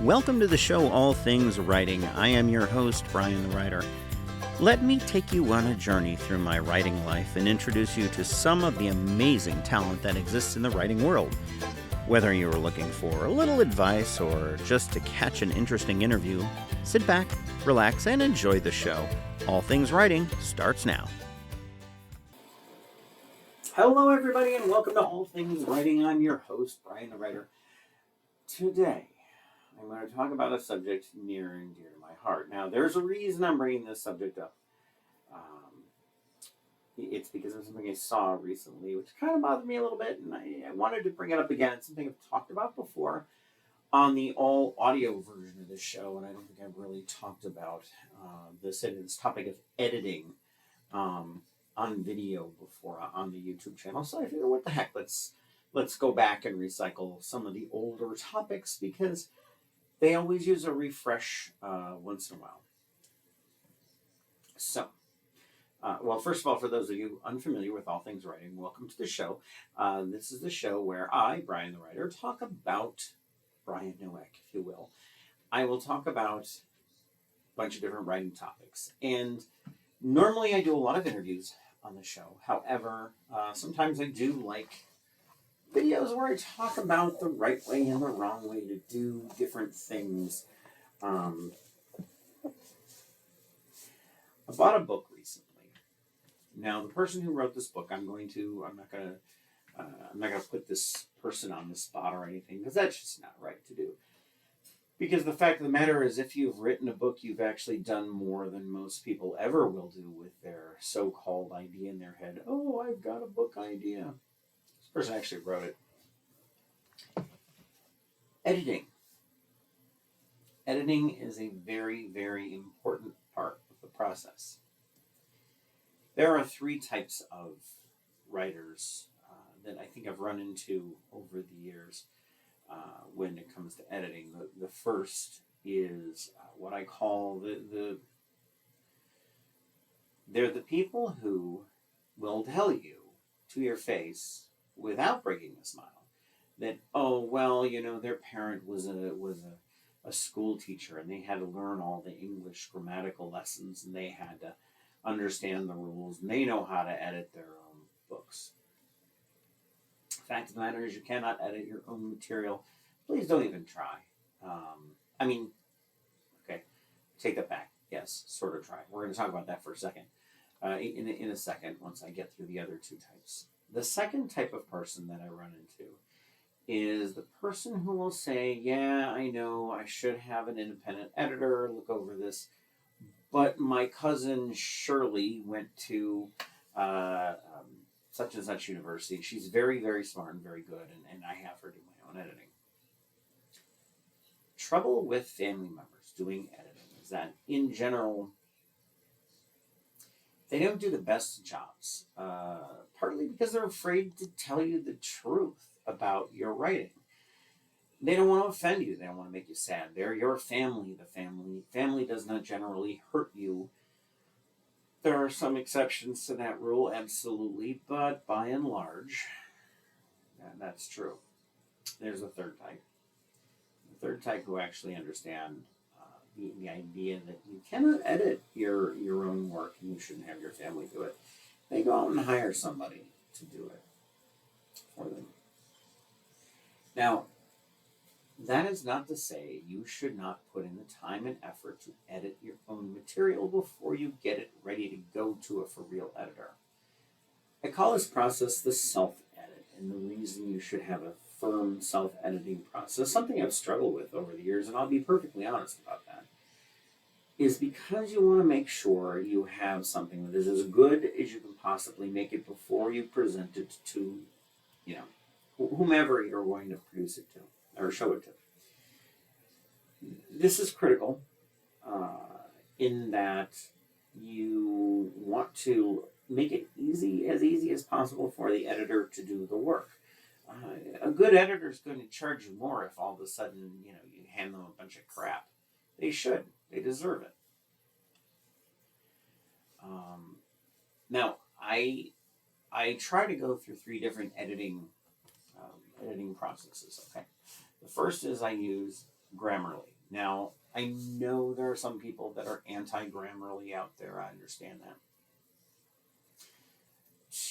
Welcome to the show All Things Writing. I am your host, Brian the Writer. Let me take you on a journey through my writing life and introduce you to some of the amazing talent that exists in the writing world. Whether you are looking for a little advice or just to catch an interesting interview, sit back, relax, and enjoy the show. All Things Writing starts now. Hello, everybody, and welcome to All Things Writing. I'm your host, Brian the Writer. Today, I'm going to talk about a subject near and dear to my heart. Now, there's a reason I'm bringing this subject up. It's because of something I saw recently, which kind of bothered me a little bit, and I wanted to bring it up again. It's something I've talked about before on the all-audio version of this show, and I don't think I've really talked about this topic of editing on video before on the YouTube channel. So I figured, what the heck, let's go back and recycle some of the older topics because they always use a refresh once in a while. So, well, first of all, for those of you unfamiliar with All Things Writing, welcome to the show. This is the show where I, Brian the Writer, talk about Brian Nowak, if you will. I will talk about a bunch of different writing topics. And normally I do a lot of interviews on the show. However, sometimes I do like videos where I talk about the right way and the wrong way to do different things. I bought a book recently. Now, the person who wrote this book, I'm not gonna put this person on the spot or anything, because that's just not right to do. Because the fact of the matter is, if you've written a book, you've actually done more than most people ever will do with their so-called idea in their head. Oh, I've got a book idea. This person actually wrote it. Editing. Editing is a very, very important part of the process. There are three types of writers that I think I've run into over the years when it comes to editing. The first is what I call they're the people who will tell you to your face without breaking a smile that, oh, well, their parent was a school teacher and they had to learn all the English grammatical lessons and they had to understand the rules and they know how to edit their own books. The fact of the matter is, you cannot edit your own material. Please don't even try. Okay, take that back. Yes, sort of try. We're going to talk about that for a second. In a second, once I get through the other two types. The second type of person that I run into is the person who will say, yeah, I know I should have an independent editor look over this, but my cousin Shirley went to such and such university. She's very, very smart and very good, and I have her do my own editing. Trouble with family members doing editing is that, in general, they don't do the best jobs, partly because they're afraid to tell you the truth about your writing. They don't want to offend you. They don't want to make you sad. They're your family. The family does not generally hurt you. There are some exceptions to that rule, absolutely, but by and large, that's true. There's a third type. The third type who actually understand the idea that you cannot edit your own work and you shouldn't have your family do it. They go out and hire somebody to do it for them. Now, that is not to say you should not put in the time and effort to edit your own material before you get it ready to go to a for-real editor. I call this process the self-edit, and the reason you should have a firm self-editing process, something I've struggled with over the years, and I'll be perfectly honest about that, is because you want to make sure you have something that is as good as you can possibly make it before you present it to, whomever you're going to produce it to or show it to. This is critical in that you want to make it easy as possible for the editor to do the work. A good editor is going to charge you more if all of a sudden, you hand them a bunch of crap. They should. They deserve it. Now, I try to go through three different editing processes. Okay, the first is I use Grammarly. Now, I know there are some people that are anti-Grammarly out there. I understand that.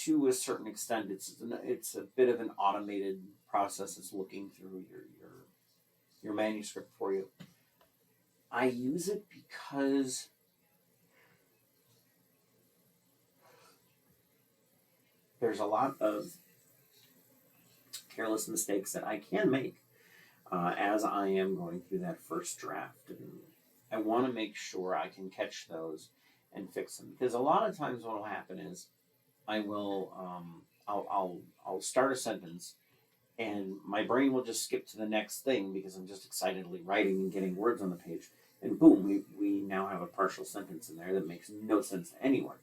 To a certain extent, it's a bit of an automated process. It's looking through your manuscript for you. I use it because there's a lot of careless mistakes that I can make as I am going through that first draft, and I want to make sure I can catch those and fix them. Because a lot of times, what will happen is I will I'll start a sentence, and my brain will just skip to the next thing because I'm just excitedly writing and getting words on the page, and boom, we now have a partial sentence in there that makes no sense to anyone.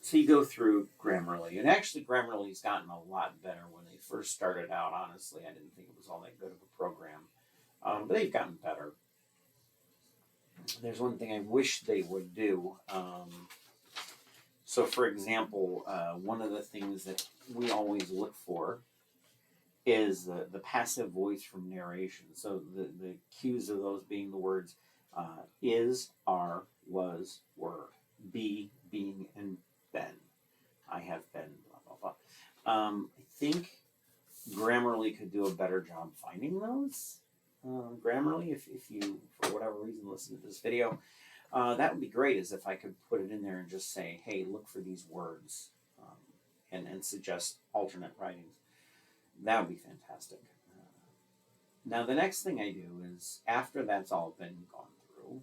So you go through Grammarly, and actually Grammarly's gotten a lot better. When they first started out, honestly, I didn't think it was all that good of a program, but they've gotten better. There's one thing I wish they would do. So, for example, one of the things that we always look for is the passive voice from narration. So the cues of those being the words is, are, was, were, be, being, and been. I have been, blah, blah, blah. I think Grammarly could do a better job finding those. Grammarly, if you, for whatever reason, listen to this video, that would be great, is if I could put it in there and just say, hey, look for these words, and suggest alternate writings. That would be fantastic. Now, the next thing I do is, after that's all been gone through,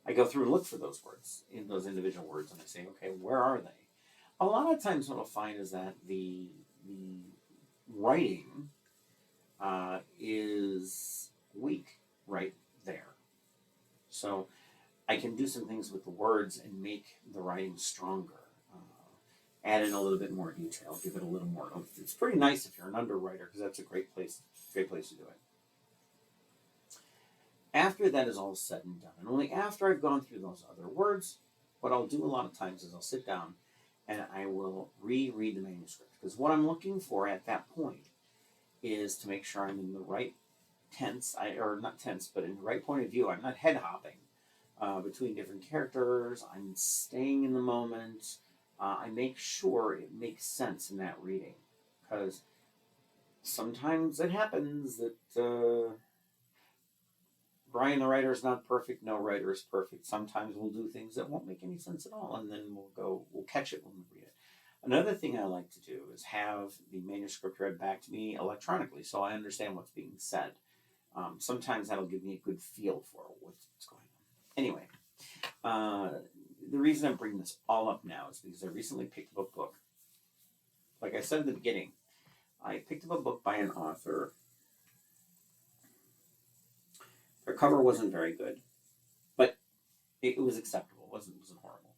I go through and look for those words, in those individual words, and I say, okay, where are they? A lot of times what I'll find is that the writing is weak right there. So I can do some things with the words and make the writing stronger. Add in a little bit more detail, give it a little more oomph. It's pretty nice if you're an underwriter, because that's a great place to do it. After that is all said and done, and only after I've gone through those other words, what I'll do a lot of times is I'll sit down and I will reread the manuscript, because what I'm looking for at that point is to make sure I'm in the right tense, or not tense, but in the right point of view. I'm not head hopping between different characters. I'm staying in the moment. I make sure it makes sense in that reading, because sometimes it happens that Brian the writer is not perfect. No writer is perfect. Sometimes we'll do things that won't make any sense at all, and then we'll catch it when we read it. Another thing I like to do is have the manuscript read back to me electronically, so I understand what's being said. Sometimes that'll give me a good feel for what's going on. Anyway, the reason I'm bringing this all up now is because I recently picked up a book. Like I said at the beginning, I picked up a book by an author. Their cover wasn't very good, but it was acceptable. It wasn't horrible.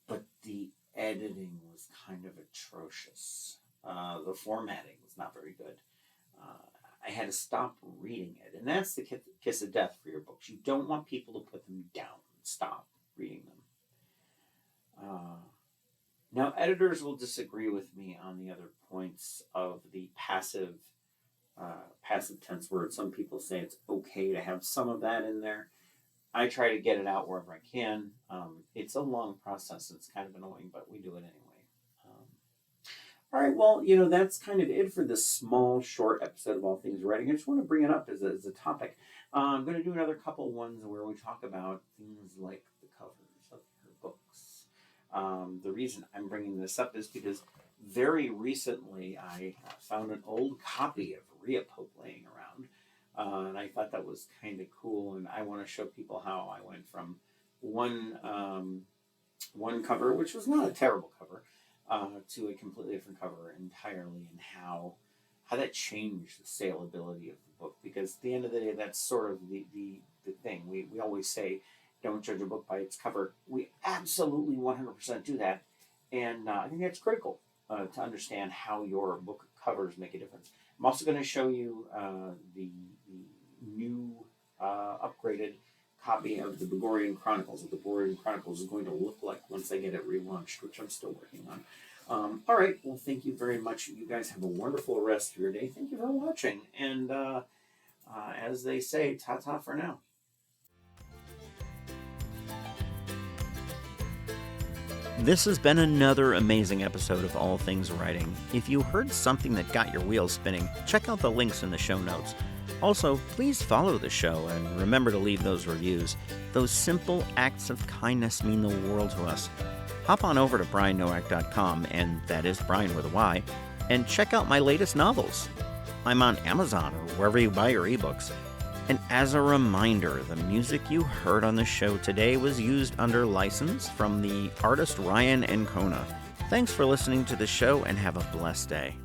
But the editing was kind of atrocious. The formatting was not very good. I had to stop reading it. And that's the kiss of death for your books. You don't want people to put them down. Stop reading them. Now, editors will disagree with me on the other points of the passive tense words. Some people say it's okay to have some of that in there. I try to get it out wherever I can. It's a long process. It's kind of annoying, but we do it anyway. All right, well, that's kind of it for this small, short episode of All Things Writing. I just want to bring it up as a topic. I'm going to do another couple ones where we talk about things like the covers of your books. The reason I'm bringing this up is because very recently I found an old copy of Rhea Pope laying around, and I thought that was kind of cool, and I want to show people how I went from one cover, which was not a terrible cover, to a completely different cover entirely, and how that changed the saleability of the book. Because at the end of the day, that's sort of the thing. We always say, don't judge a book by its cover. We absolutely 100% do that, and I think that's critical to understand how your book covers make a difference. I'm also going to show you the new upgraded copy of the Begorian Chronicles. What the Begorian Chronicles is going to look like once they get it relaunched, which I'm still working on. All right. Well, thank you very much. You guys have a wonderful rest of your day. Thank you for watching. And as they say, ta-ta for now. This has been another amazing episode of All Things Writing. If you heard something that got your wheels spinning, check out the links in the show notes. Also, please follow the show and remember to leave those reviews. Those simple acts of kindness mean the world to us. Hop on over to briannowak.com, and that is Brian with a Y, and check out my latest novels. I'm on Amazon or wherever you buy your ebooks. And as a reminder, the music you heard on the show today was used under license from the artist Ryan Ancona. Thanks for listening to the show and have a blessed day.